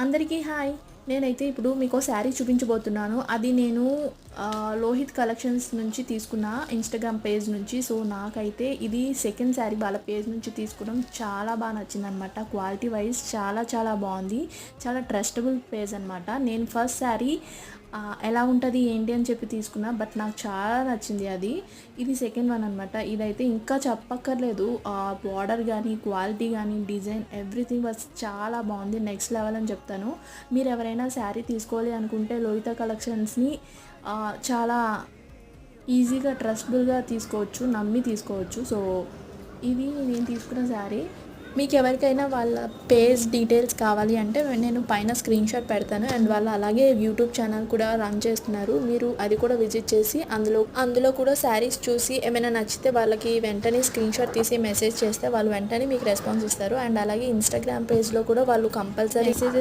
అందరికీ హాయ్. నేనైతే ఇప్పుడు మీకో శారీ చూపించబోతున్నాను. అది నేను లోహిత్ కలెక్షన్స్ నుంచి తీసుకున్న ఇన్‌స్టాగ్రామ్ పేజ్ నుంచి. సో, నాకైతే ఇది సెకండ్ శారీ వాళ్ళ పేజ్ నుంచి తీసుకోవడం చాలా నచ్చిందనమాట. క్వాలిటీ వైజ్ చాలా చాలా బావుంది. చాలా ట్రస్టబుల్ పేజ్ అనమాట. నేను ఫస్ట్ శారీ ఎలా ఉంటది ఏంటి అని చెప్పి తీసుకున్నా. బట్ నాకు చాలా నచ్చింది అది. ఇది సెకండ్ వన్ అనమాట. ఇదైతే ఇంకా చెప్పక్కర్లేదు. బార్డర్ గానీ, క్వాలిటీ గానీ, డిజైన్ ఎవ్రీథింగ్ వాస్ చాలా బాగుంది. నెక్స్ట్ లెవెల్ అని చెప్తాను. మీరు ఎవరైనా శారీ తీసుకోవాలి అనుకుంటే లోహిత కలెక్షన్స్‌ని చాలా ఈజీగా ట్రస్టబుల్‌గా తీసుకోవచ్చు. నమ్మి తీసుకోవచ్చు. సో, ఇది నేను తీసుకున్న శారీ. మీకు ఎవరికైనా వాళ్ళ పేజ్ డీటెయిల్స్ కావాలి అంటే నేను పైన స్క్రీన్‌షాట్ పెడతాను. అండ్ వాళ్ళు అలాగే యూట్యూబ్ ఛానల్ కూడా రన్ చేస్తున్నారు. మీరు అది కూడా విజిట్ చేసి అందులో కూడా శారీస్ చూసి ఏమైనా నచ్చితే వాళ్ళకి వెంటనే స్క్రీన్‌షాట్ తీసి మెసేజ్ చేస్తే వాళ్ళు వెంటనే మీకు రెస్పాన్స్ ఇస్తారు. అండ్ అలాగే ఇన్‌స్టాగ్రామ్ పేజ్‌లో కూడా వాళ్ళు కంపల్సరీ మెసేజెస్